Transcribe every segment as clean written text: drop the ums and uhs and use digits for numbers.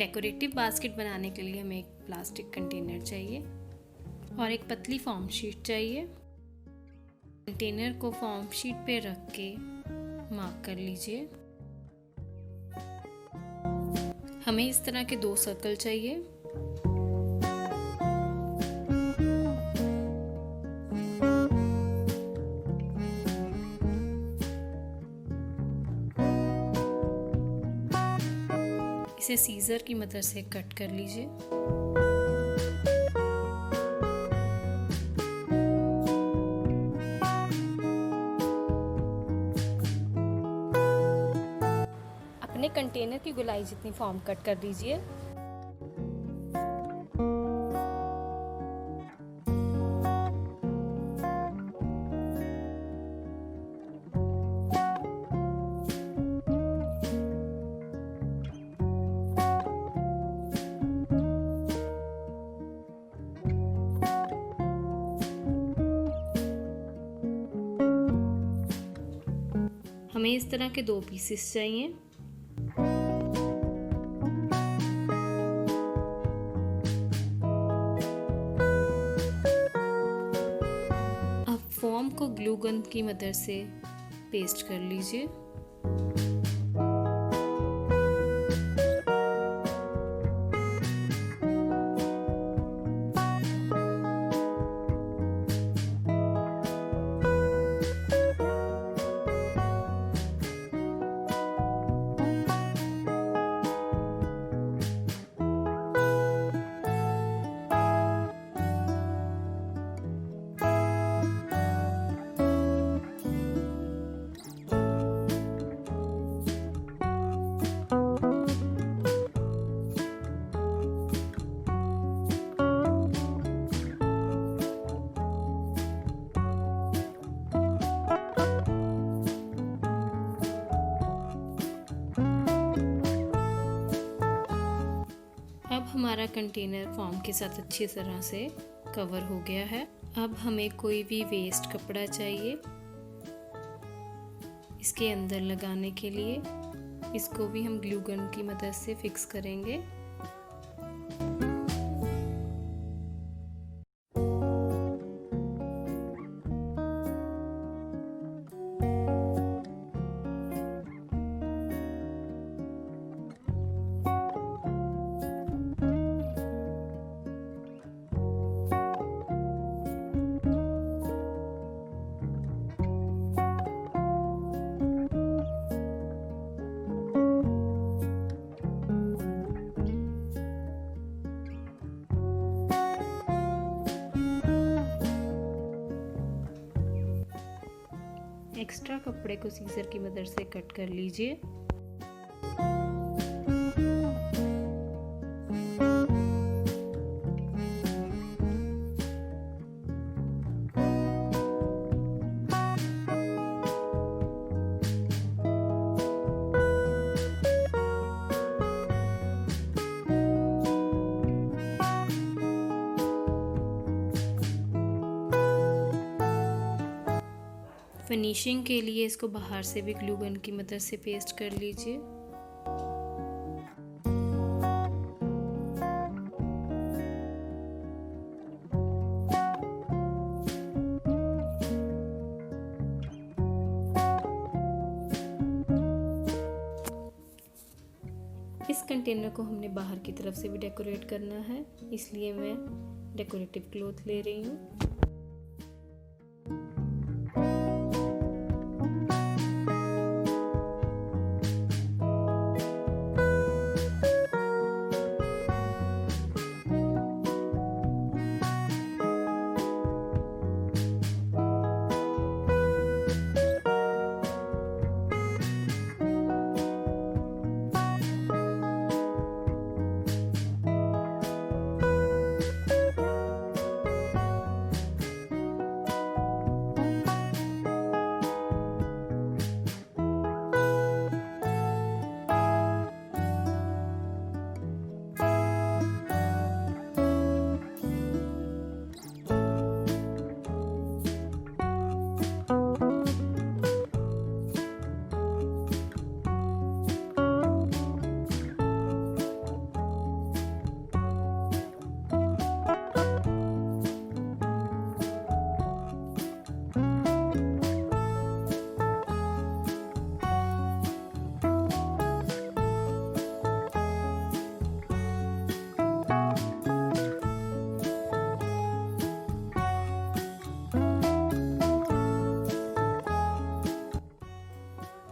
Decorative basket बनाने के लिए हमें एक प्लास्टिक कंटेनर चाहिए और एक पतली फॉर्म शीट चाहिए। कंटेनर को फॉर्म शीट पे रख के मार्क कर लीजिए। हमें इस तरह के 2 सर्कल चाहिए। इसे सीजर की मदद से कट कर लीजिए। अपने कंटेनर की गोलाई जितनी फॉर्म कट कर दीजिए। हमें इस तरह के 2 पीसेस चाहिए। अब फॉर्म को ग्लू गन की मदद से पेस्ट कर लीजिए। अब हमारा कंटेनर फॉर्म के साथ अच्छी तरह से कवर हो गया है। अब हमें कोई भी वेस्ट कपड़ा चाहिए इसके अंदर लगाने के लिए। इसको भी हम ग्लू गन की मदद से फिक्स करेंगे। एक्स्ट्रा कपड़े को सीजर की मदद से कट कर लीजिए। फिनिशिंग के लिए इसको बाहर से भी ग्लू गन की मदद से पेस्ट कर लीजिए। इस कंटेनर को हमने बाहर की तरफ से भी डेकोरेट करना है, इसलिए मैं डेकोरेटिव क्लॉथ ले रही हूँ।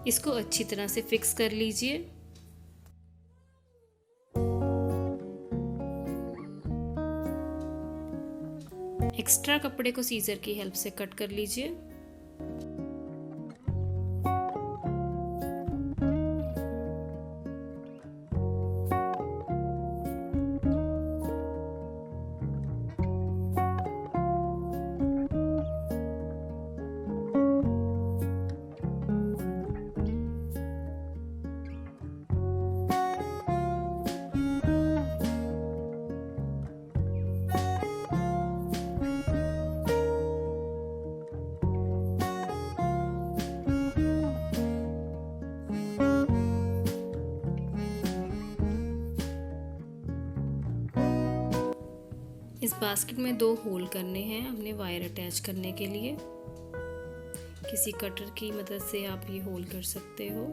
इसको अच्छी तरह से फिक्स कर लीजिए। एक्स्ट्रा कपड़े को सीजर की हेल्प से कट कर लीजिए। इस बास्केट में 2 होल करने हैं हमने वायर अटैच करने के लिए। किसी कटर की मदद से आप ये होल कर सकते हो।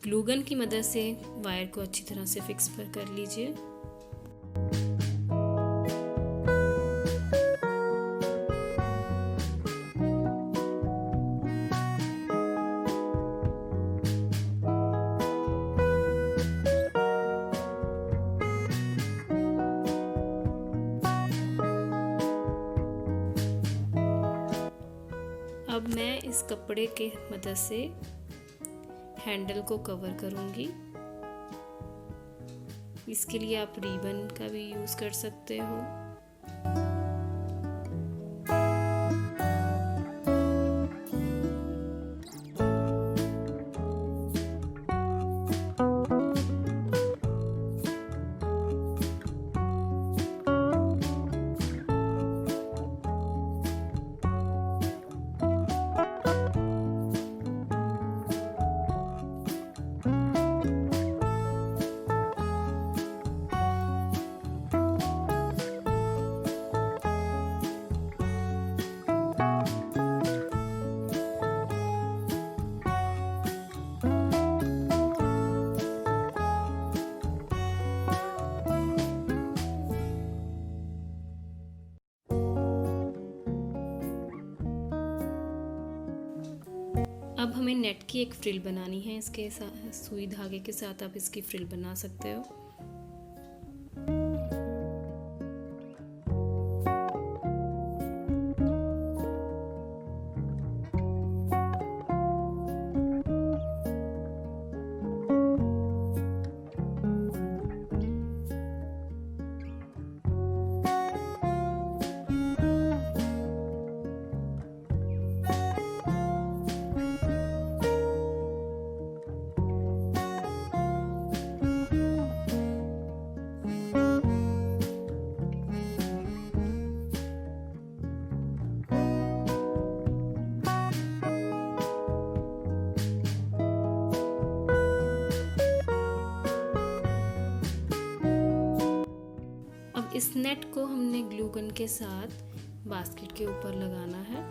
ग्लू गन की मदद से वायर को अच्छी तरह से फिक्स कर लीजिए। अब मैं इस कपड़े के मदद से हैंडल को कवर करूंगी। इसके लिए आप रिबन का भी यूज कर सकते हो। अब हमें नेट की एक फ्रिल बनानी है। इसके साथ सुई धागे के साथ आप इसकी फ्रिल बना सकते हो। इस नेट को हमने ग्लू गन के साथ बास्केट के ऊपर लगाना है।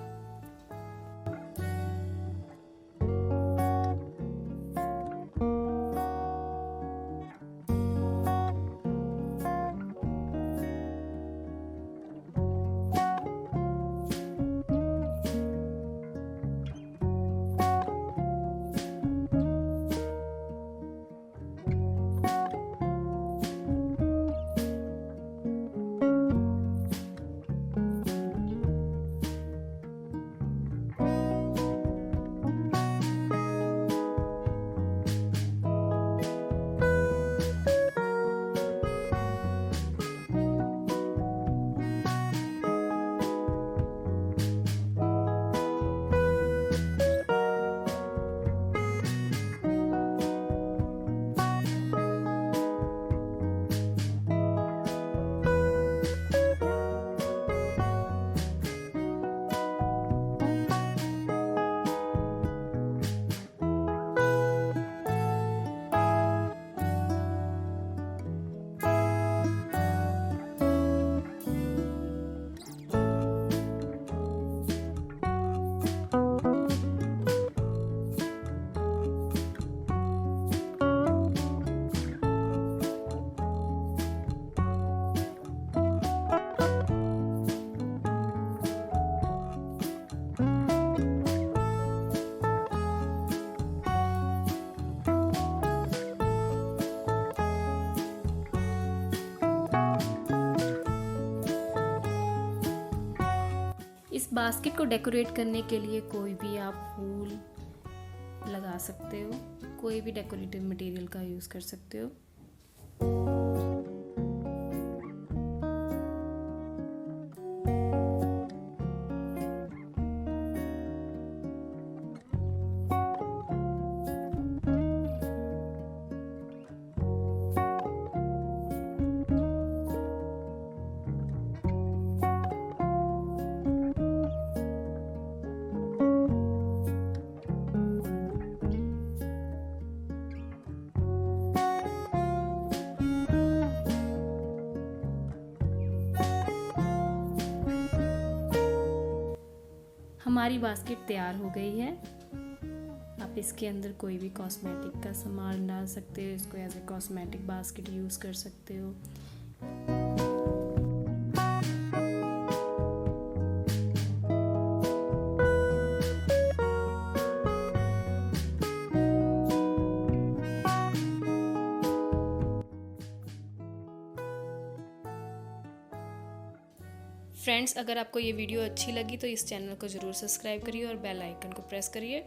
इस बास्केट को डेकोरेट करने के लिए कोई भी आप फूल लगा सकते हो, कोई भी डेकोरेटिव मटेरियल का यूज़ कर सकते हो। हमारी बास्केट तैयार हो गई है। आप इसके अंदर कोई भी कॉस्मेटिक का सामान डाल सकते हो, इसको as a cosmetic basket use कर सकते हो। फ्रेंड्स, अगर आपको ये वीडियो अच्छी लगी तो इस चैनल को ज़रूर सब्सक्राइब करिए और बेल आइकन को प्रेस करिए।